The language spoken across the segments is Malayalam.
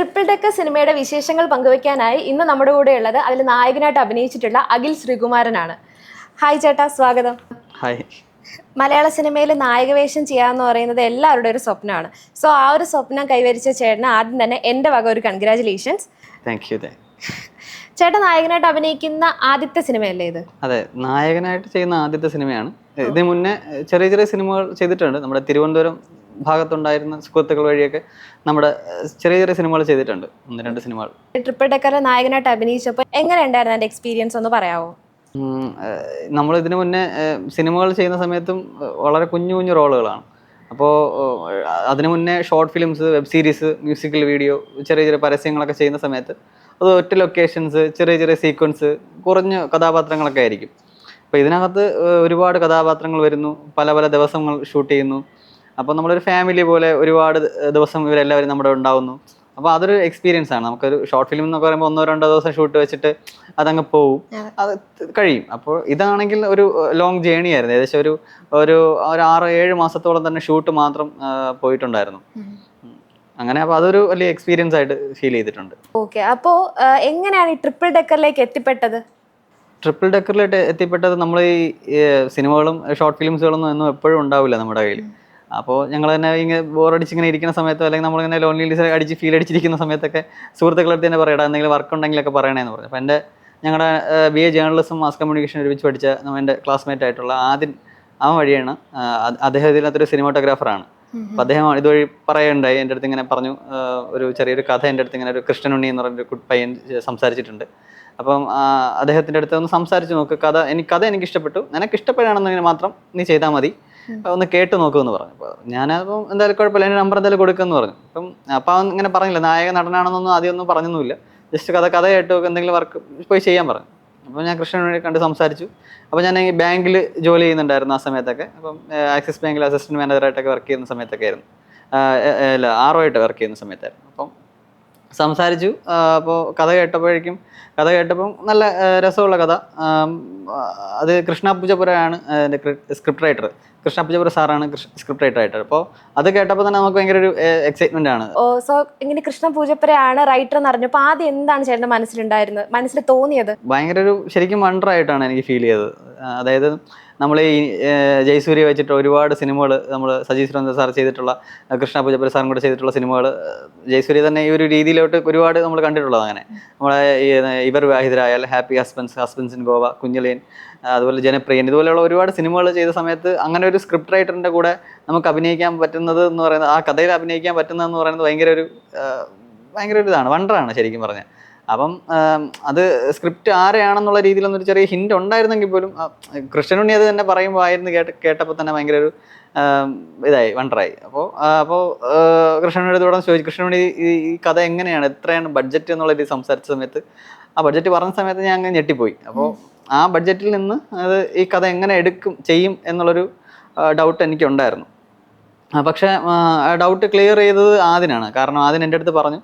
ട്രിപ്പിൾ ഡെക്കർ സിനിമയുടെ വിശേഷങ്ങൾ പങ്കുവയ്ക്കാനായി ഇന്ന് നമ്മുടെ കൂടെ ഉള്ളത് അതിൽ നായകനായിട്ട് അഭിനയിച്ചിട്ടുള്ള അഖിൽ ശ്രീകുമാരനാണ്. ഹായ് ചേട്ടാ, സ്വാഗതം. ഹായ്. മലയാള സിനിമയിൽ നായകവേഷം ചെയ്യാന്ന് പറയുന്നത് എല്ലാവരുടെ ഒരു സ്വപ്നമാണ്. സോ ആ ഒരു സ്വപ്നം കൈവരിച്ച ചേട്ടന് ആദ്യം തന്നെ എൻ്റെ വക ഒരു കൺഗ്രാറ്റുലേഷൻസ്. Thank you. ചേട്ടൻ നായകനായിട്ട് അഭിനയിക്കുന്ന ആദ്യത്തെ സിനിമയല്ലേ ഇത്? അതെ, നായകനായിട്ട് ചെയ്യുന്ന ആദ്യത്തെ സിനിമയാണ്. ഇതിന് മുന്നേ ചെറിയ ചെറിയ സിനിമകൾ ചെയ്തിട്ടുണ്ട്. നമ്മുടെ തിരുവനന്തപുരം ഭാഗത്തുണ്ടായിരുന്ന സുഹൃത്തുക്കൾ വഴിയൊക്കെ നമ്മുടെ ചെറിയ ചെറിയ സിനിമകൾ ചെയ്തിട്ടുണ്ട്, 1-2 സിനിമകൾ. ട്രിപ്പിൾ ഡെക്കറിൽ നായകനായിട്ട് അഭിനയിച്ചപ്പോൾ എങ്ങനെ ഉണ്ടായിരുന്നു എൻ്റെ എക്സ്പീരിയൻസ് ഒന്ന് പറയാമോ? നമ്മൾ ഇതിനു മുന്നേ സിനിമകൾ ചെയ്യുന്ന സമയത്തും വളരെ കുഞ്ഞു കുഞ്ഞു റോളുകളാണ്. അപ്പോൾ അതിനു മുന്നേ short films, web series, musical video, ചെറിയ ചെറിയ പരസ്യങ്ങളൊക്കെ ചെയ്യുന്ന സമയത്ത് അത് ഒറ്റ ലൊക്കേഷൻസ്, ചെറിയ ചെറിയ സീക്വൻസ്, കുറഞ്ഞ കഥാപാത്രങ്ങളൊക്കെ ആയിരിക്കും. അപ്പോൾ ഇതിനകത്ത് ഒരുപാട് കഥാപാത്രങ്ങൾ വരുന്നു, പല പല ദിവസങ്ങൾ ഷൂട്ട് ചെയ്യുന്നു. അപ്പോൾ നമ്മളൊരു ഫാമിലി പോലെ ഒരുപാട് ദിവസം ഇവരെല്ലാവരും നമ്മുടെ ഉണ്ടാവുന്നു. അപ്പോൾ അതൊരു എക്സ്പീരിയൻസ് ആണ്. നമുക്കൊരു ഷോർട്ട് ഫിലിം എന്നൊക്കെ പറയുമ്പോൾ 1-2 ദിവസം ഷൂട്ട് വെച്ചിട്ട് അതങ്ങ് പോവും, അത് കഴിയും. അപ്പോൾ ഇതാണെങ്കിൽ ഒരു ലോങ് ജേണി ആയിരുന്നു. ഏകദേശം ഒരു 6-7 മാസത്തോളം തന്നെ ഷൂട്ട് മാത്രം പോയിട്ടുണ്ടായിരുന്നു. അങ്ങനെ അപ്പോൾ അതൊരു വലിയ എക്സ്പീരിയൻസ് ആയിട്ട് ഫീൽ ചെയ്തിട്ടുണ്ട്. ഓക്കെ, അപ്പോൾ എങ്ങനെയാണ് ഈ ട്രിപ്പിൾ ഡെക്കറിലേക്ക് എത്തിപ്പെട്ടത്? ട്രിപ്പിൾ ഡെക്കറിലേക്ക് എത്തിപ്പെട്ടത് നമ്മൾ ഈ സിനിമകളും ഷോർട്ട് ഫിലിംസുകളൊന്നും ഒന്നും എപ്പോഴും ഉണ്ടാവില്ല നമ്മുടെ കയ്യിൽ. അപ്പോൾ ഞങ്ങൾ തന്നെ ഇങ്ങനെ ബോറടിച്ചിങ്ങനെ ഇരിക്കുന്ന സമയത്തോ, അല്ലെങ്കിൽ നമ്മളിങ്ങനെ ലോൺലിനെസ് അടിച്ച് ഫീൽ അടിച്ചിരിക്കുന്ന സമയത്തൊക്കെ സുഹൃത്തുക്കളടുത്ത് തന്നെ പറയടാ, എന്തെങ്കിലും വർക്ക് ഉണ്ടെങ്കിലൊക്കെ പറയണേന്ന് പറഞ്ഞു. അപ്പോൾ ഞങ്ങളുടെ BA ജേർണലിസം മാസ് കമ്മ്യൂണിക്കേഷൻ ഒരുമിച്ച് പഠിച്ച എൻ്റെ ക്ലാസ്മേറ്റ് ആയിട്ടുള്ള അവൻ വഴിയാണ്. അദ്ദേഹം ഇതിനകത്തൊരു സിനിമാറ്റോഗ്രാഫറാണ്. അപ്പോൾ അദ്ദേഹം ഇതുവഴി പറയുണ്ടായി, എൻ്റെ അടുത്ത് ഇങ്ങനെ പറഞ്ഞു, ഒരു ചെറിയൊരു കഥ എൻ്റെ അടുത്ത് ഇങ്ങനെ ഒരു കൃഷ്ണനുണ്ണി എന്ന് പറഞ്ഞൊരു പയ്യൻ സംസാരിച്ചിട്ടുണ്ട്. അപ്പം അദ്ദേഹത്തിൻ്റെ അടുത്ത് ഒന്ന് സംസാരിച്ച് നോക്ക്, കഥ എനിക്ക് ഇഷ്ടപ്പെട്ടു, നിനക്ക് ഇഷ്ടപ്പെടുകയാണെന്നെങ്കിൽ മാത്രം നീ ചെയ്താൽ മതി, ഒന്ന് കേട്ട് നോക്കുമെന്ന് പറഞ്ഞു. അപ്പോൾ ഞാനപ്പം എന്തായാലും കുഴപ്പമില്ല, എൻ്റെ നമ്പർ എന്തായാലും കൊടുക്കുമെന്ന് പറഞ്ഞു. അപ്പം അവൻ ഇങ്ങനെ പറഞ്ഞില്ല, നായക നടനാണെന്നൊന്നും ആദ്യമൊന്നും പറഞ്ഞൊന്നുമില്ല, ജസ്റ്റ് കഥ കേട്ട് നോക്ക്, എന്തെങ്കിലും വർക്ക് പോയി ചെയ്യാൻ പറഞ്ഞു. അപ്പോൾ ഞാൻ കൃഷ്ണനെ കണ്ട് സംസാരിച്ചു. അപ്പോൾ ഞാൻ ഈ ബാങ്കിൽ ജോലി ചെയ്യുന്നുണ്ടായിരുന്നു ആ സമയത്തൊക്കെ. അപ്പം ആക്സിസ് ബാങ്കിൽ അസിസ്റ്റൻറ്റ് മാനേജറായിട്ടൊക്കെ വർക്ക് ചെയ്യുന്ന സമയത്തൊക്കെ ആയിരുന്നു, RO ആയിട്ട് വർക്ക് ചെയ്യുന്ന സമയത്തായിരുന്നു. അപ്പം സംസാരിച്ചു. അപ്പോൾ കഥ കേട്ടപ്പം നല്ല രസമുള്ള കഥ. അത് കൃഷ്ണ പൂജപ്പുരയാണ് എൻ്റെ സ്ക്രിപ്റ്റ് റൈറ്റർ. കൃഷ്ണ പൂജപ്പുര സാറാണ് സ്ക്രിപ്റ്റ് റൈറ്റർ ആയിട്ട്. അപ്പോൾ അത് കേട്ടപ്പോൾ തന്നെ നമുക്ക് ഭയങ്കര ഒരു എക്സൈറ്റ്മെന്റ് ആണ്. സോ ഇങ്ങനെ കൃഷ്ണ പൂജപ്പുരയാണ് റൈറ്റർ എന്ന് അറിഞ്ഞപ്പോൾ ആദ്യം എന്താണ് ചേട്ടൻ്റെ മനസ്സിൽ തോന്നിയത്? ഭയങ്കര ഒരു ശരിക്കും വണ്ടറായിട്ടാണ് എനിക്ക് ഫീൽ ചെയ്തത്. അതായത് നമ്മൾ ഈ ജയസൂര്യ വെച്ചിട്ട് ഒരുപാട് സിനിമകൾ, നമ്മൾ സജി സുരേന്ദ്ര സാർ ചെയ്തിട്ടുള്ള, കൃഷ്ണ പൂജപ്പുര സാറും കൂടെ ചെയ്തിട്ടുള്ള സിനിമകൾ, ജയസൂര്യ തന്നെ ഈ ഒരു രീതിയിലോട്ട് ഒരുപാട് നമ്മൾ കണ്ടിട്ടുള്ളത്. അങ്ങനെ നമ്മളെ ഇവർ വിവാഹിതരായാൽ, ഹാപ്പി ഹസ്ബൻഡ്സ് ഇൻ ഗോവ, കുഞ്ഞിലേൻ, അതുപോലെ ജനപ്രിയൻ, ഇതുപോലെയുള്ള ഒരുപാട് സിനിമകൾ ചെയ്ത സമയത്ത് അങ്ങനെ ഒരു സ്ക്രിപ്റ്റ് റൈറ്ററിൻ്റെ കൂടെ നമുക്ക് അഭിനയിക്കാൻ പറ്റുന്നത് എന്ന് പറയുന്നത്, ആ കഥയിൽ അഭിനയിക്കാൻ പറ്റുന്നതെന്ന് പറയുന്നത് ഭയങ്കര ഒരു ഇതാണ്, വണ്ടറാണ് ശരിക്കും പറഞ്ഞാൽ. അപ്പം അത് സ്ക്രിപ്റ്റ് ആരെയാണെന്നുള്ള രീതിയിലൊന്നൊരു ചെറിയ ഹിൻറ്റ് ഉണ്ടായിരുന്നെങ്കിൽ പോലും കൃഷ്ണനുണ്ണി അത് തന്നെ പറയുമ്പോൾ ആയിരുന്നു കേട്ടപ്പോൾ തന്നെ ഭയങ്കര ഒരു വണ്ടറായി. അപ്പോൾ കൃഷ്ണനുണ്ണിയുടെ തുടർന്ന് ചോദിച്ചു, കൃഷ്ണനുണ്ണി ഈ കഥ എങ്ങനെയാണ്, എത്രയാണ് ബഡ്ജറ്റ് എന്നുള്ള രീതി സംസാരിച്ച സമയത്ത്, ആ ബഡ്ജറ്റ് പറഞ്ഞ സമയത്ത് ഞാൻ അങ്ങ് ഞെട്ടിപ്പോയി. അപ്പോൾ ആ ബഡ്ജറ്റിൽ നിന്ന് അത് ഈ കഥ എങ്ങനെ ചെയ്യും എന്നുള്ളൊരു ഡൗട്ട് എനിക്കുണ്ടായിരുന്നു. പക്ഷേ ഡൗട്ട് ക്ലിയർ ചെയ്തത് ആദിനാണ്. കാരണം ആദ്യം എൻ്റെ അടുത്ത് പറഞ്ഞു,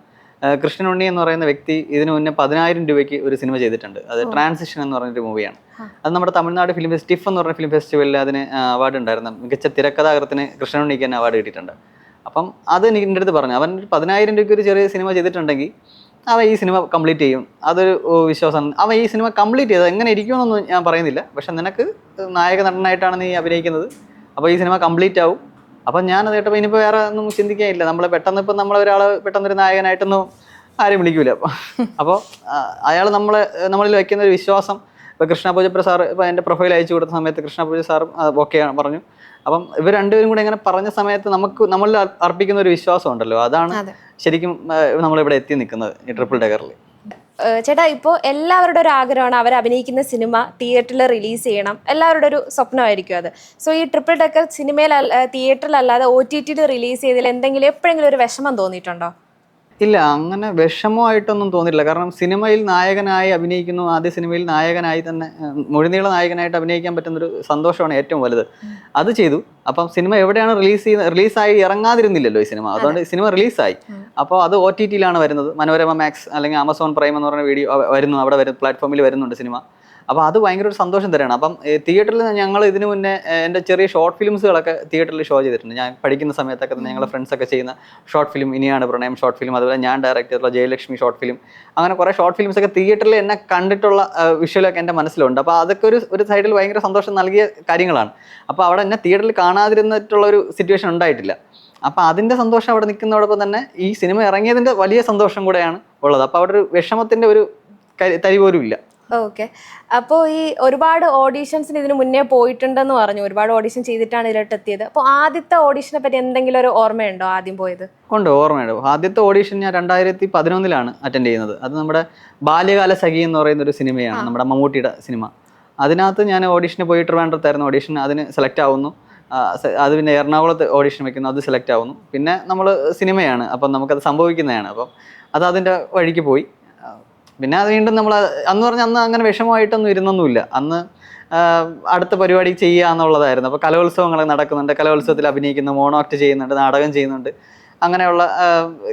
കൃഷ്ണനുണ്ണി എന്ന് പറയുന്ന വ്യക്തി ഇതിനു മുന്നേ 10,000 രൂപയ്ക്ക് ഒരു സിനിമ ചെയ്തിട്ടുണ്ട്. അത് ട്രാൻസിഷൻ എന്ന് പറഞ്ഞൊരു മൂവിയാണ്. അത് നമ്മുടെ തമിഴ്നാട് ഫിലിം സ്റ്റിഫ് എന്ന് പറഞ്ഞ ഫിലിം ഫെസ്റ്റിവലിൽ അതിന് അവാർഡ് ഉണ്ടായിരുന്നു. മികച്ച തിരക്കഥാകൃത്തിന് കൃഷ്ണനുണ്ണിക്ക് തന്നെ അവാർഡ് കിട്ടിയിട്ടുണ്ട്. അപ്പം അത് എൻ്റെ അടുത്ത് പറഞ്ഞു, അവൻ 10,000 രൂപയ്ക്ക് ഒരു ചെറിയ സിനിമ ചെയ്തിട്ടുണ്ടെങ്കിൽ അവൻ ഈ സിനിമ കംപ്ലീറ്റ് ചെയ്യും, അതൊരു വിശ്വാസമാണ്. അവൻ ഈ സിനിമ കംപ്ലീറ്റ് ചെയ്തത് എങ്ങനെ ഇരിക്കുമെന്നൊന്നും ഞാൻ പറയുന്നില്ല, പക്ഷെ നിനക്ക് നായക നടനായിട്ടാണ് നീ അഭിനയിക്കുന്നത്, അപ്പോൾ ഈ സിനിമ കംപ്ലീറ്റ് ആവും. അപ്പം ഞാനത് കേട്ടപ്പോൾ ഇനിയിപ്പോൾ വേറെ ഒന്നും ചിന്തിക്കാനില്ല, പെട്ടെന്നൊരു നായകനായിട്ടൊന്നും ആരും വിളിക്കൂല. അപ്പോൾ അയാൾ നമ്മളിൽ വയ്ക്കുന്ന ഒരു വിശ്വാസം. ഇപ്പോൾ കൃഷ്ണ പൂജപ്പുര സാർ ഇപ്പോൾ എൻ്റെ പ്രൊഫൈൽ അയച്ചു കൊടുത്ത സമയത്ത് കൃഷ്ണ പൂജ സാറും ഓക്കെ പറഞ്ഞു. അപ്പം ഇവർ രണ്ടുപേരും കൂടെ ഇങ്ങനെ പറഞ്ഞ സമയത്ത് നമ്മളിൽ അർപ്പിക്കുന്ന ഒരു വിശ്വാസം ഉണ്ടല്ലോ, അതാണ് ശരിക്കും നമ്മളിവിടെ എത്തി നിൽക്കുന്നത് ഈ ട്രിപ്പിൾ ഡെക്കറിൽ. ചേട്ടാ, ഇപ്പോൾ എല്ലാവരുടെ ഒരു ആഗ്രഹമാണ് അവർ അഭിനയിക്കുന്ന സിനിമ തിയേറ്ററിൽ റിലീസ് ചെയ്യണം, എല്ലാവരുടെ ഒരു സ്വപ്നമായിരിക്കും അത്. സോ ഈ ട്രിപ്പിൾ ഡെക്കർ സിനിമയിൽ തിയേറ്ററിലല്ലാതെ OTTയിൽ റിലീസ് ചെയ്തതിൽ എപ്പോഴെങ്കിലും ഒരു വിഷമം തോന്നിയിട്ടുണ്ടോ? ഇല്ല, അങ്ങനെ വിഷമമായിട്ടൊന്നും തോന്നിയില്ല. കാരണം സിനിമയിൽ നായകനായി അഭിനയിക്കുന്നു, ആദ്യ സിനിമയിൽ നായകനായി തന്നെ മുഴുനീള നായകനായിട്ട് അഭിനയിക്കാൻ പറ്റുന്നൊരു സന്തോഷമാണ് ഏറ്റവും വലുത്. അത് ചെയ്തു. അപ്പം സിനിമ എവിടെയാണ് റിലീസായി ഇറങ്ങാതിരുന്നില്ലല്ലോ ഈ സിനിമ, അതുകൊണ്ട് സിനിമ റിലീസായി. അപ്പോൾ അത് OTTയിലാണ് വരുന്നത്. മനോരമ മാക്സ് അല്ലെങ്കിൽ ആമസോൺ പ്രൈം എന്ന് പറയുന്ന വീഡിയോ വരുന്നു, അവിടെ പ്ലാറ്റ്ഫോമിൽ വരുന്നുണ്ട് സിനിമ. അപ്പോൾ അത് ഭയങ്കര ഒരു സന്തോഷം തരാണ്. അപ്പം തിയേറ്ററിൽ ഞങ്ങൾ ഇതിനു മുന്നേ എൻ്റെ ചെറിയ ഷോർട്ട് ഫിലിംസുകളൊക്കെ തിയേറ്ററിൽ ഷോ ചെയ്തിട്ടുണ്ട്. ഞാൻ പഠിക്കുന്ന സമയത്തൊക്കെ തന്നെ ഞങ്ങളുടെ ഫ്രണ്ട്സൊക്കെ ചെയ്യുന്ന ഷോർട്ട് ഫിലിം ഇനിയാണ് പ്രണയം ഷോർട്ട് ഫിലിം, അതുപോലെ ഞാൻ ഡയറക്റ്റ് ചെയ്തിട്ടുള്ള ജയലക്ഷ്മി ഷോർട്ട് ഫിലിം, അങ്ങനെ കുറേ ഷോർട്ട് ഫിലിംസൊക്കെ തിയേറ്ററിൽ എന്നെ കണ്ടിട്ടുള്ള വിഷ്വലൊക്കെ എൻ്റെ മനസ്സിലുണ്ട്. അപ്പോൾ അതൊക്കെ ഒരു സൈഡിൽ ഭയങ്കര സന്തോഷം നൽകിയ കാര്യങ്ങളാണ്. അപ്പോൾ അവിടെ എന്നെ തിയേറ്ററിൽ കാണാതിരുന്നിട്ടുള്ള ഒരു സിറ്റുവേഷൻ ഉണ്ടായിട്ടില്ല. അപ്പോൾ അതിൻ്റെ സന്തോഷം അവിടെ നിൽക്കുന്നതോടൊപ്പം തന്നെ ഈ സിനിമ ഇറങ്ങിയതിൻ്റെ വലിയ സന്തോഷം കൂടെയാണ് ഉള്ളത്. അപ്പോൾ അവിടെ ഒരു വിഷമത്തിൻ്റെ ഒരു തരി പോലും ഇല്ല. ഓക്കെ. അപ്പോൾ ഈ ഒരുപാട് ഓഡീഷൻസിന് ഇതിന് മുന്നേ പോയിട്ടുണ്ടെന്ന് പറഞ്ഞു, ഒരുപാട് ഓഡീഷൻ ചെയ്തിട്ടാണ് ഇതിലോട്ട് എത്തിയത്. അപ്പോൾ ആദ്യത്തെ ഓഡീഷനെ പറ്റി എന്തെങ്കിലും ഒരു ഓർമ്മയുണ്ടോ ആദ്യം പോയത്? ഉണ്ട്, ഓർമ്മയുണ്ട്. ആദ്യത്തെ ഓഡീഷൻ ഞാൻ 2011 അറ്റൻഡ് ചെയ്യുന്നത്. അത് നമ്മുടെ ബാല്യകാല സഖി എന്ന് പറയുന്ന ഒരു സിനിമയാണ്, നമ്മുടെ മമ്മൂട്ടിയുടെ സിനിമ. അതിനകത്ത് ഞാൻ ഓഡീഷന് പോയി ട്രിവാൻഡ്രത്തായിരുന്നു ഓഡീഷൻ. അതിന് സെലക്ട് ആവുന്നു. അത് പിന്നെ എറണാകുളത്ത് ഓഡീഷൻ വെക്കുന്നു, അത് സെലക്ട് ആവുന്നു. പിന്നെ നമ്മൾ സിനിമയാണ്, അപ്പം നമുക്കത് സംഭവിക്കുന്നതാണ്. അപ്പം അത് അതിൻ്റെ വഴിക്ക് പോയി. പിന്നെ അത് വീണ്ടും നമ്മൾ അന്ന് അങ്ങനെ വിഷമമായിട്ടൊന്നും ഇരുന്നൊന്നുമില്ല. അന്ന് അടുത്ത പരിപാടി ചെയ്യുക എന്നുള്ളതായിരുന്നു. അപ്പോൾ കലോത്സവങ്ങളൊക്കെ നടക്കുന്നുണ്ട്, കലോത്സവത്തിൽ അഭിനയിക്കുന്നു, മോണോ ആക്ട് ചെയ്യുന്നുണ്ട്, നാടകം ചെയ്യുന്നുണ്ട്, അങ്ങനെയുള്ള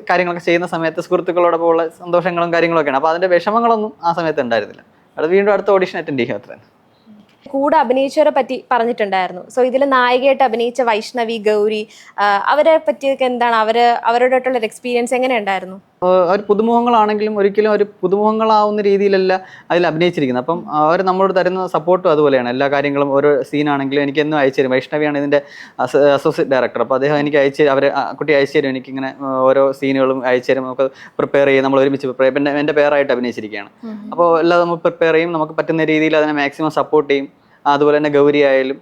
കാര്യങ്ങളൊക്കെ ചെയ്യുന്ന സമയത്ത് സുഹൃത്തുക്കളോടൊപ്പം ഉള്ള സന്തോഷങ്ങളും കാര്യങ്ങളൊക്കെയാണ്. അപ്പോൾ അതിൻ്റെ വിഷമങ്ങളൊന്നും ആ സമയത്ത് ഉണ്ടായിരുന്നില്ല. അത് വീണ്ടും അടുത്ത ഓഡീഷൻ അറ്റൻഡ് ചെയ്യുക അത്ര. കൂടെ അഭിനയിച്ചവരെ പറ്റി പറഞ്ഞിട്ടുണ്ടായിരുന്നു. സോ ഇതിൽ നായികയായിട്ട് അഭിനയിച്ച വൈഷ്ണവി, ഗൗരി, അവരെ പറ്റിയൊക്കെ എന്താണ്, അവരോടായിട്ടുള്ള ഒരു എക്സ്പീരിയൻസ് എങ്ങനെയുണ്ടായിരുന്നു? അവർ പുതുമുഖങ്ങളാണെങ്കിലും ഒരിക്കലും ഒരു പുതുമുഖങ്ങളാവുന്ന രീതിയിലല്ല അതിൽ അഭിനയിച്ചിരിക്കുന്നത്. അപ്പം അവർ നമ്മളോട് തരുന്ന സപ്പോർട്ടും അതുപോലെയാണ്. എല്ലാ കാര്യങ്ങളും ഓരോ സീനാണെങ്കിലും എനിക്ക് എന്നും അയച്ചു തരും. വൈഷ്ണവിയാണ് ഇതിൻ്റെ അസോസിയേറ്റ് ഡയറക്ടർ. അപ്പോൾ അദ്ദേഹം എനിക്ക് കുട്ടി അയച്ചു തരും. എനിക്കിങ്ങനെ ഓരോ സീനുകളും അയച്ചു തരും. നമുക്ക് പ്രിപ്പയർ ചെയ്യും, നമ്മൾ ഒരുമിച്ച് പ്രിപ്പയർ ചെയ്യും. പിന്നെ എൻ്റെ പേരായിട്ട് അഭിനയിച്ചിരിക്കുകയാണ്. അപ്പോൾ എല്ലാം നമ്മൾ പ്രിപ്പയർ ചെയ്യും, നമുക്ക് പറ്റുന്ന രീതിയിൽ അതിനെ മാക്സിമം സപ്പോർട്ട് ചെയ്യും. അതുപോലെ തന്നെ ഗൗരി ആയാലും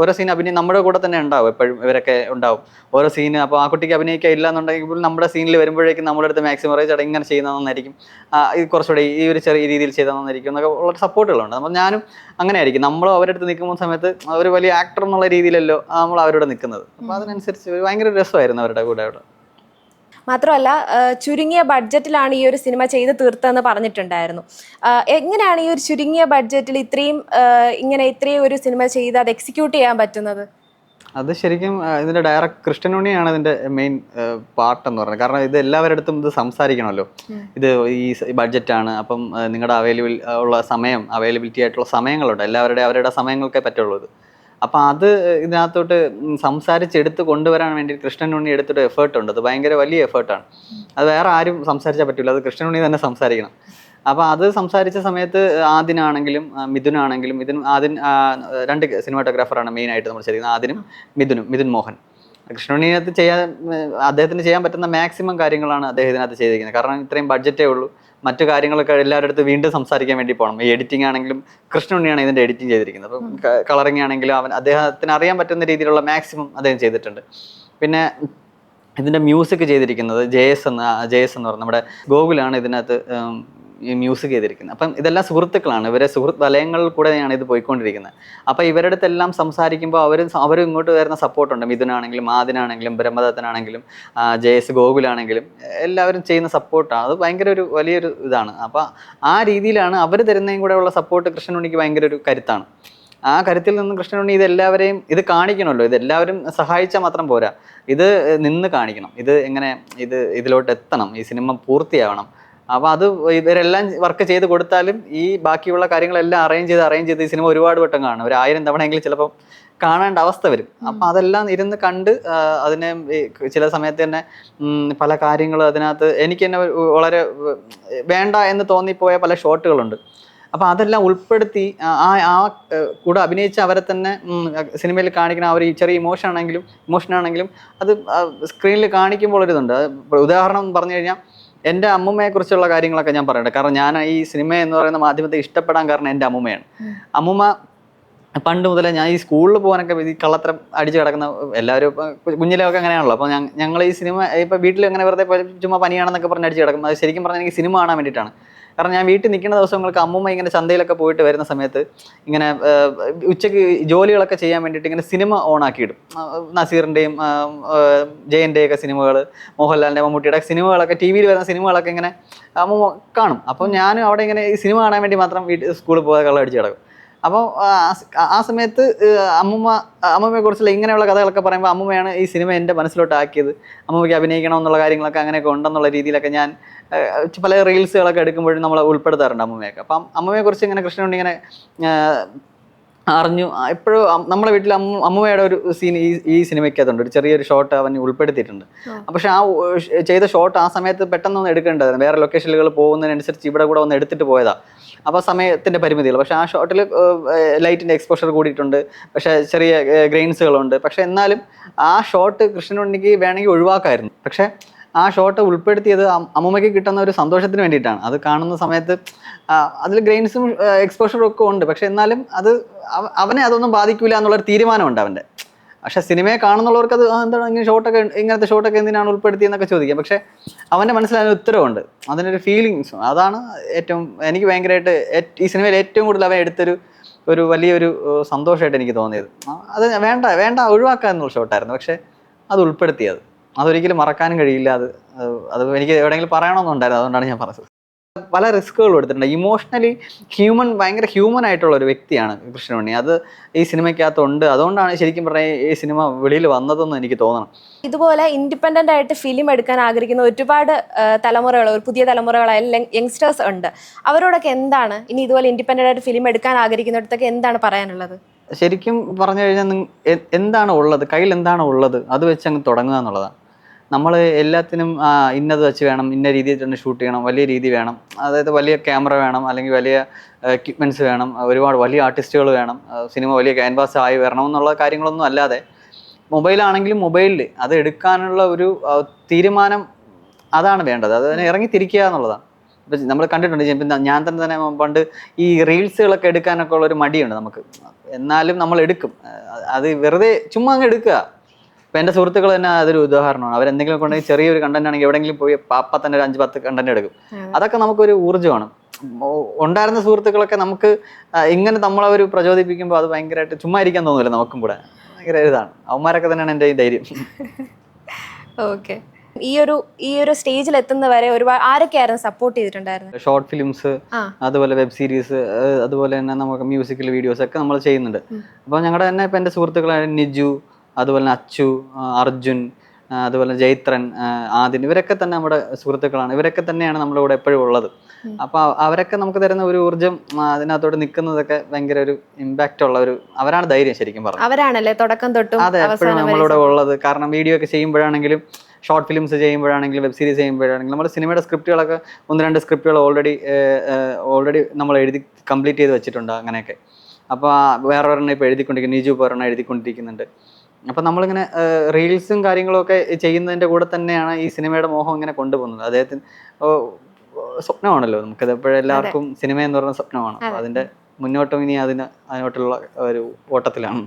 ഓരോ സീൻ അഭിനയം നമ്മുടെ കൂടെ തന്നെ ഉണ്ടാവും, എപ്പോഴും ഇവരൊക്കെ ഉണ്ടാവും ഓരോ സീന്. അപ്പോൾ ആ കുട്ടിക്ക് അഭിനയിക്കാൻ ഇല്ല എന്നുണ്ടെങ്കിൽ പോലും നമ്മുടെ സീനിൽ വരുമ്പോഴേക്കും നമ്മുടെ അടുത്ത് മാക്സിമം പറയും ഇങ്ങനെ ചെയ്യുന്നതെന്നായിരിക്കും, ഇത് കുറച്ചുകൂടെ ഈ ഒരു ചെറിയ രീതിയിൽ ചെയ്തതെന്നായിരിക്കും എന്നൊക്കെ ഉള്ള സപ്പോർട്ടുകളുണ്ട്. അപ്പോൾ ഞാനും അങ്ങനെ ആയിരിക്കും. നമ്മൾ അവരുടെ അടുത്ത് നിൽക്കുന്ന സമയത്ത് ഒരു വലിയ ആക്ടർ എന്നുള്ള രീതിയിലല്ലോ നമ്മൾ അവരോട് നിൽക്കുന്നത്. അപ്പോൾ അതിനനുസരിച്ച് ഭയങ്കര രസമായിരുന്നു അവരുടെ കൂടെ അവിടെ. മാത്രമല്ല ചുരുങ്ങിയ ബഡ്ജറ്റിലാണ് ഈ ഒരു സിനിമ ചെയ്ത് തീർത്തതെന്ന് പറഞ്ഞിട്ടുണ്ടായിരുന്നു. എങ്ങനെയാണ് ഈ ഒരു ചുരുങ്ങിയ ബഡ്ജറ്റിൽ ഇത്രയും ഒരു സിനിമ ചെയ്ത് അത് എക്സിക്യൂട്ട് ചെയ്യാൻ പറ്റുന്നത്? അത് ശരിക്കും ഇതിൻ്റെ ഡയറക്ടർ കൃഷ്ണൻ ഉണ്ണിയാണ് ഇതിൻ്റെ മെയിൻ പാർട്ട് എന്ന് പറയുന്നത്. കാരണം ഇത് എല്ലാവരുടെ അടുത്തും ഇത് സംസാരിക്കണമല്ലോ. ഇത് ഈ ബഡ്ജറ്റാണ്, അപ്പം നിങ്ങളുടെ അവൈലബിലിറ്റി ആയിട്ടുള്ള സമയങ്ങളുണ്ട്. അവരുടെ സമയങ്ങൾക്കേ പറ്റുള്ളൂ ഇത്. അപ്പം അത് ഇതിനകത്തോട്ട് സംസാരിച്ചെടുത്ത് കൊണ്ടുവരാൻ വേണ്ടി കൃഷ്ണൻ ഉണ്ണി എടുത്തിട്ട് എഫേർട്ട് ഉണ്ട്. അത് ഭയങ്കര വലിയ എഫേർട്ടാണ്. അത് വേറെ ആരും സംസാരിച്ചാൽ പറ്റില്ല, അത് കൃഷ്ണൻ ഉണ്ണി തന്നെ സംസാരിക്കണം. അപ്പോൾ അത് സംസാരിച്ച സമയത്ത് ആദിനാണെങ്കിലും മിഥുനാണെങ്കിലും ആദിൻ 2 സിനിമാറ്റോഗ്രാഫറാണ് മെയിനായിട്ട് നമ്മൾ ചെയ്തിരിക്കുന്നത്. ആദിനും മിഥുൻ മോഹൻ. കൃഷ്ണനുണ്ണിനകത്ത് അദ്ദേഹത്തിന് ചെയ്യാൻ പറ്റുന്ന മാക്സിമം കാര്യങ്ങളാണ് അദ്ദേഹം ഇതിനകത്ത് ചെയ്തിരിക്കുന്നത്. കാരണം ഇത്രയും ബഡ്ജറ്റേ ഉള്ളൂ. മറ്റു കാര്യങ്ങളൊക്കെ എല്ലാവരുടെ അടുത്ത് വീണ്ടും സംസാരിക്കാൻ വേണ്ടി പോകണം. ഈ എഡിറ്റിംഗ് ആണെങ്കിലും കൃഷ്ണനുണ്ണിയാണ് ഇതിൻ്റെ എഡിറ്റിംഗ് ചെയ്തിരിക്കുന്നത്. അപ്പം കളറിങ് ആണെങ്കിലും അദ്ദേഹത്തിന് അറിയാൻ പറ്റുന്ന രീതിയിലുള്ള മാക്സിമം അദ്ദേഹം ചെയ്തിട്ടുണ്ട്. പിന്നെ ഇതിൻ്റെ മ്യൂസിക് ചെയ്തിരിക്കുന്നത് ജയസ് എന്ന് പറഞ്ഞ നമ്മുടെ ഗോകുലാണ് ഇതിനകത്ത് ഈ മ്യൂസിക് ചെയ്തിരിക്കുന്നത്. അപ്പം ഇതെല്ലാം സുഹൃത്തുക്കളാണ്, ഇവരെ സുഹൃത്ത് വലയങ്ങളിൽ കൂടെയാണ് ഇത് പോയിക്കൊണ്ടിരിക്കുന്നത്. അപ്പോൾ ഇവരുടെ അടുത്തെല്ലാം സംസാരിക്കുമ്പോൾ അവർ ഇങ്ങോട്ട് വരുന്ന സപ്പോർട്ടുണ്ട്. മിഥുനാണെങ്കിലും ആദിനാണെങ്കിലും ബ്രഹ്മദത്തനാണെങ്കിലും ജയസ് ഗോകുലാണെങ്കിലും എല്ലാവരും ചെയ്യുന്ന സപ്പോർട്ടാണ്. അത് ഭയങ്കര ഒരു വലിയൊരു ഇതാണ്. അപ്പോൾ ആ രീതിയിലാണ് അവർ തരുന്നതും കൂടെ ഉള്ള സപ്പോർട്ട് കൃഷ്ണനുണ്ണിക്ക് ഭയങ്കര ഒരു കരുത്താണ്. ആ കരുത്തിൽ നിന്നും കൃഷ്ണനുണ്ണി ഇതെല്ലാവരെയും ഇത് കാണിക്കണമല്ലോ. ഇതെല്ലാവരും സഹായിച്ചാൽ മാത്രം പോരാ, ഇത് നിന്ന് കാണിക്കണം. ഇതിലോട്ട് എത്തണം, ഈ സിനിമ പൂർത്തിയാവണം. അപ്പോൾ അത് ഇവരെല്ലാം വർക്ക് ചെയ്ത് കൊടുത്താലും ഈ ബാക്കിയുള്ള കാര്യങ്ങളെല്ലാം അറേഞ്ച് ചെയ്ത് ഈ സിനിമ ഒരുപാട് വട്ടം കാണും. 1000 തവണയെങ്കിലും ചിലപ്പോൾ കാണേണ്ട അവസ്ഥ വരും. അപ്പം അതെല്ലാം ഇരുന്ന് കണ്ട് അതിനെ ചില സമയത്ത് തന്നെ പല കാര്യങ്ങളും അതിനകത്ത് എനിക്ക് തന്നെ വളരെ വേണ്ട എന്ന് തോന്നിപ്പോയ പല ഷോട്ടുകളുണ്ട്. അപ്പം അതെല്ലാം ഉൾപ്പെടുത്തി ആ കൂടെ അഭിനയിച്ച അവരെ തന്നെ സിനിമയിൽ കാണിക്കുന്ന ആ ഒരു ചെറിയ ഇമോഷനാണെങ്കിലും അത് സ്ക്രീനിൽ കാണിക്കുമ്പോൾ ഒരിതുണ്ട്. ഉദാഹരണം പറഞ്ഞു കഴിഞ്ഞാൽ എൻ്റെ അമ്മൂമ്മയെക്കുറിച്ചുള്ള കാര്യങ്ങളൊക്കെ ഞാൻ പറയട്ടെ. കാരണം ഞാൻ ഈ സിനിമ എന്ന് പറയുന്ന മാധ്യമത്തെ ഇഷ്ടപ്പെടാൻ കാരണം എൻ്റെ അമ്മൂമ്മയാണ്. അമ്മൂമ്മ പണ്ട് മുതലേ ഞാൻ ഈ സ്കൂളിൽ പോകാനൊക്കെ ഈ കള്ളത്തരം അടിച്ച് കിടക്കുന്ന എല്ലാവരും കുഞ്ഞിലൊക്കെ അങ്ങനെയാണല്ലോ. അപ്പോൾ ഞങ്ങൾ ഈ സിനിമ ഇപ്പോൾ വീട്ടിൽ അങ്ങനെ വെറുതെ ചുമ്മാ പനിയാണെന്നൊക്കെ പറഞ്ഞ് അടിച്ച് കിടക്കും. അത് ശരിക്കും പറഞ്ഞാൽ എനിക്ക് സിനിമ കാണാൻ വേണ്ടിയിട്ടാണ്. കാരണം ഞാൻ വീട്ടിൽ നിൽക്കുന്ന ദിവസങ്ങൾക്ക് അമ്മൂമ്മ ഇങ്ങനെ ചന്തയിലൊക്കെ പോയിട്ട് വരുന്ന സമയത്ത് ഇങ്ങനെ ഉച്ചയ്ക്ക് ജോലികളൊക്കെ ചെയ്യാൻ വേണ്ടിയിട്ട് ഇങ്ങനെ സിനിമ ഓണാക്കിയിടും. നസീറിൻ്റെയും ജയൻ്റെയൊക്കെ സിനിമകൾ, മോഹൻലാലിൻ്റെ മമ്മൂട്ടിയുടെ സിനിമകളൊക്കെ ടി വിയിൽ വരുന്ന സിനിമകളൊക്കെ ഇങ്ങനെ അമ്മൂമ്മ കാണും. അപ്പം ഞാനും അവിടെ ഇങ്ങനെ ഈ സിനിമ കാണാൻ വേണ്ടി മാത്രം സ്കൂളിൽ പോകാതെ കള്ളടിച്ച് കിടക്കും. അപ്പോൾ ആ സമയത്ത് അമ്മൂമ്മയെ കുറിച്ചുള്ള ഇങ്ങനെയുള്ള കഥകളൊക്കെ പറയുമ്പോൾ അമ്മൂമ്മയാണ് ഈ സിനിമ എൻ്റെ മനസ്സിലോട്ട് ആക്കിയത്. അമ്മൂമ്മയ്ക്ക് അഭിനയിക്കണം എന്നുള്ള കാര്യങ്ങളൊക്കെ അങ്ങനെയൊക്കെ ഉണ്ടെന്നുള്ള രീതിയിലൊക്കെ ഞാൻ പല റീൽസുകളൊക്കെ എടുക്കുമ്പോഴും നമ്മൾ ഉൾപ്പെടുത്താറുണ്ട് അമ്മൂമ്മയൊക്കെ. അപ്പം അമ്മൂമ്മയെ കുറിച്ച് ഇങ്ങനെ കൃഷ്ണനുണ്ണി ഇങ്ങനെ അറിഞ്ഞു. എപ്പോഴും നമ്മുടെ വീട്ടിൽ അമ്മൂമ്മയുടെ ഒരു സീൻ ഈ സിനിമയ്ക്കകത്തുണ്ട്. ഒരു ചെറിയൊരു ഷോട്ട് അവൻ ഉൾപ്പെടുത്തിയിട്ടുണ്ട്. പക്ഷെ ആ ചെയ്ത ഷോട്ട് ആ സമയത്ത് പെട്ടെന്നൊന്ന് എടുക്കേണ്ടതായിരുന്നു. വേറെ ലൊക്കേഷനുകൾ പോകുന്നതിനനുസരിച്ച് ഇവിടെ കൂടെ ഒന്ന് എടുത്തിട്ട് പോയതാ. അപ്പോൾ സമയത്തിൻ്റെ പരിമിതികൾ. പക്ഷേ ആ ഷോട്ടിൽ ലൈറ്റിൻ്റെ എക്സ്പോഷർ കൂടിയിട്ടുണ്ട്. പക്ഷേ ചെറിയ ഗ്രെയിൻസുകളുണ്ട്. പക്ഷേ എന്നാലും ആ ഷോട്ട് കൃഷ്ണനുണ്ണിക്ക് വേണമെങ്കിൽ ഒഴിവാക്കായിരുന്നു. പക്ഷേ ആ ഷോട്ട് ഉൾപ്പെടുത്തിയത് അമ്മൂമ്മയ്ക്ക് കിട്ടുന്ന ഒരു സന്തോഷത്തിന് വേണ്ടിയിട്ടാണ്. അത് കാണുന്ന സമയത്ത് അതിൽ ഗ്രെയിൻസും എക്സ്പോഷറും ഒക്കെ ഉണ്ട്. പക്ഷെ എന്നാലും അത് അവനെ അതൊന്നും ബാധിക്കില്ല എന്നുള്ളൊരു തീരുമാനമുണ്ട് അവൻ്റെ. പക്ഷെ സിനിമയെ കാണുന്നുള്ളവർക്ക് അത് എന്താണ് ഇങ്ങനത്തെ ഷോട്ടൊക്കെ എന്തിനാണ് ഉൾപ്പെടുത്തിയെന്നൊക്കെ ചോദിക്കാം. പക്ഷെ അവൻ്റെ മനസ്സിൽ അതിന് ഉത്തരവുണ്ട്, അതിനൊരു ഫീലിങ്സും. അതാണ് ഏറ്റവും എനിക്ക് ഭയങ്കരമായിട്ട് ഈ സിനിമയിൽ ഏറ്റവും കൂടുതൽ അവൻ ഒരു വലിയൊരു സന്തോഷമായിട്ട് എനിക്ക് തോന്നിയത്. അത് വേണ്ട ഒഴിവാക്കുക എന്നുള്ള ഷോട്ടായിരുന്നു. പക്ഷെ അത് ഉൾപ്പെടുത്തിയത് അതൊരിക്കലും മറക്കാനും കഴിയില്ല. അത് എനിക്ക് എവിടെയെങ്കിലും പറയണമെന്നുണ്ടായിരുന്നു. അതുകൊണ്ടാണ് ഞാൻ പറഞ്ഞത്. പല റിസ്കുകളും എടുത്തിട്ടുണ്ട്. ഇമോഷണലി ഭയങ്കര ഹ്യൂമൻ ആയിട്ടുള്ള ഒരു വ്യക്തിയാണ് കൃഷ്ണനുണ്ണി. അത് ഈ സിനിമയ്ക്കകത്തുണ്ട്. അതുകൊണ്ടാണ് ശരിക്കും പറഞ്ഞാൽ ഈ സിനിമ വെളിയിൽ വന്നതെന്ന് എനിക്ക് തോന്നണം. ഇതുപോലെ ഇൻഡിപെൻഡന്റ് ആയിട്ട് ഫിലിം എടുക്കാൻ ആഗ്രഹിക്കുന്ന ഒരുപാട് തലമുറകൾ, പുതിയ തലമുറകളായ യങ്സ്റ്റേഴ്സ് ഉണ്ട്. അവരോടൊക്കെ എന്താണ് ഇനി ഇതുപോലെ ഇൻഡിപെൻഡന്റ് ആയിട്ട് ഫിലിം എടുക്കാൻ ആഗ്രഹിക്കുന്നിടത്തൊക്കെ എന്താണ് പറയാനുള്ളത്? ശരിക്കും പറഞ്ഞു കഴിഞ്ഞാൽ എന്താണ് ഉള്ളത്, കയ്യിൽ എന്താണോ ഉള്ളത് അത് വെച്ച് അങ്ങ് തുടങ്ങുക എന്നുള്ളതാണ്. നമ്മൾ എല്ലാത്തിനും ഇന്നത് വെച്ച് വേണം, ഇന്ന രീതിയിൽ തന്നെ ഷൂട്ട് ചെയ്യണം, വലിയ രീതി വേണം, അതായത് വലിയ ക്യാമറ വേണം, അല്ലെങ്കിൽ വലിയ എക്യുപ്മെൻറ്റ്സ് വേണം, ഒരുപാട് വലിയ ആർട്ടിസ്റ്റുകൾ വേണം, സിനിമ വലിയ ക്യാൻവാസ് ആയി വരണം എന്നുള്ള കാര്യങ്ങളൊന്നും അല്ലാതെ മൊബൈലാണെങ്കിലും മൊബൈലിൽ അത് എടുക്കാനുള്ള ഒരു തീരുമാനം അതാണ് വേണ്ടത്. അതിനെ ഇറങ്ങി തിരിക്കുക എന്നുള്ളതാണ്. ഇപ്പം നമ്മൾ കണ്ടിട്ടുണ്ട്, ഇപ്പം ഞാൻ തന്നെ പണ്ട് ഈ റീൽസുകളൊക്കെ എടുക്കാനൊക്കെ ഉള്ളൊരു മടിയുണ്ട് നമുക്ക്. എന്നാലും നമ്മൾ എടുക്കും. അത് വെറുതെ ചുമ്മാ അങ്ങ് എടുക്കുക. ഇപ്പം എൻ്റെ സുഹൃത്തുക്കൾ തന്നെ അതൊരു ഉദാഹരണമാണ്. അവരെന്തെങ്കിലും കൊണ്ടെങ്കിൽ ചെറിയൊരു കണ്ടന്റ് ആണെങ്കിൽ എവിടെയെങ്കിലും പോയി തന്നെ ഒരു 5-10 കണ്ടന്റ് എടുക്കും. അതൊക്കെ നമുക്കൊരു ഊർജ്ജമാണ്. ഉണ്ടായിരുന്ന സുഹൃത്തുക്കളൊക്കെ നമുക്ക് ഇങ്ങനെ നമ്മളവർ പ്രചോദിപ്പിക്കുമ്പോൾ അത് ഭയങ്കരമായിട്ട് ചുമ്മാ ഇരിക്കാൻ തോന്നില്ല. നമുക്കും കൂടെ ഭയങ്കര ഇതാണ്. അവന്മാരൊക്കെ തന്നെയാണ് എൻ്റെ ഈ ധൈര്യം. ഓക്കെ. ഈ ഒരു സ്റ്റേജിൽ എത്തുന്ന വരെ ഒരുപാട് ആരൊക്കെയായിരുന്നു സപ്പോർട്ട് ചെയ്തിട്ടുണ്ടായിരുന്നത്? ഷോർട്ട് ഫിലിംസ്, അതുപോലെ വെബ് സീരീസ്, അതുപോലെ തന്നെ നമുക്ക് മ്യൂസിക്കൽ വീഡിയോസ് ഒക്കെ നമ്മൾ ചെയ്യുന്നുണ്ട്. അപ്പോൾ ഞങ്ങളുടെ തന്നെ ഇപ്പം എൻ്റെ സുഹൃത്തുക്കളായ നിജു, അതുപോലെ തന്നെ അച്ചു, അർജുൻ, അതുപോലെ ജൈത്രൻ, ആദിൻ, ഇവരൊക്കെ തന്നെ നമ്മുടെ സുഹൃത്തുക്കളാണ്. ഇവരൊക്കെ തന്നെയാണ് നമ്മുടെ കൂടെ എപ്പോഴും ഉള്ളത്. അപ്പോൾ അവരൊക്കെ നമുക്ക് തരുന്ന ഒരു ഊർജ്ജം, അതിനകത്തോട്ട് നിൽക്കുന്നതൊക്കെ ഭയങ്കര ഒരു ഇമ്പാക്റ്റ് ഉള്ള അവരാണ് ധൈര്യം ശരിക്കും പറഞ്ഞു. അവരാണല്ലേ തുടക്കം തൊട്ടും? അതെ, എപ്പോഴും നമ്മളിവിടെ ഉള്ളത്. കാരണം വീഡിയോ ഒക്കെ ചെയ്യുമ്പോഴാണെങ്കിലും, ഷോർട്ട് ഫിലിംസ് ചെയ്യുമ്പോഴാണെങ്കിലും, വെബ് സീരീസ് ചെയ്യുമ്പോഴാണെങ്കിലും, നമ്മൾ സിനിമയുടെ സ്ക്രിപ്റ്റുകളൊക്കെ 1-2 സ്ക്രിപ്റ്റുകൾ ഓൾറെഡി നമ്മൾ എഴുതി കംപ്ലീറ്റ് ചെയ്ത് വെച്ചിട്ടുണ്ട്. അങ്ങനെയൊക്കെ. അപ്പോൾ വേറൊരെണ്ണം ഇപ്പോൾ എഴുതിക്കൊണ്ടിരിക്കുന്നു, നിജു ഒരെണ്ണം എഴുതിക്കൊണ്ടിരിക്കുന്നുണ്ട്. അപ്പം നമ്മളിങ്ങനെ റീൽസും കാര്യങ്ങളും ഒക്കെ ചെയ്യുന്നതിൻ്റെ കൂടെ തന്നെയാണ് ഈ സിനിമയുടെ മോഹം ഇങ്ങനെ കൊണ്ടുപോകുന്നത്. അദ്ദേഹത്തിന് സ്വപ്നമാണല്ലോ നമുക്കത്. എപ്പോഴെല്ലാവർക്കും സിനിമ എന്ന് പറയുന്ന സ്വപ്നമാണ്. അപ്പോൾ അതിൻ്റെ മുന്നോട്ടും ഇനി അതിനോട്ടുള്ള ഒരു ഓട്ടത്തിലാണ്.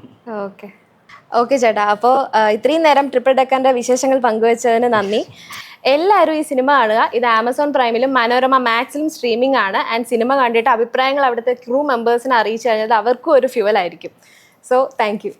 ഓക്കെ ചേട്ടാ, അപ്പോൾ ഇത്രയും നേരം ട്രിപ്പിൾ ഡെക്കറിന്റെ വിശേഷങ്ങൾ പങ്കുവച്ചതിന് നന്ദി. എല്ലാവരും ഈ സിനിമ കാണുക. ഇത് ആമസോൺ പ്രൈമിലും മനോരമ മാക്സിലും സ്ട്രീമിംഗ് ആണ്. ആൻഡ് സിനിമ കണ്ടിട്ട് അഭിപ്രായങ്ങൾ അവിടുത്തെ ക്രൂ മെമ്പേഴ്സിനെ അറിയിച്ചു കഴിഞ്ഞാൽ അവർക്കും ഒരു ഫ്യൂവൽ ആയിരിക്കും. So thank you.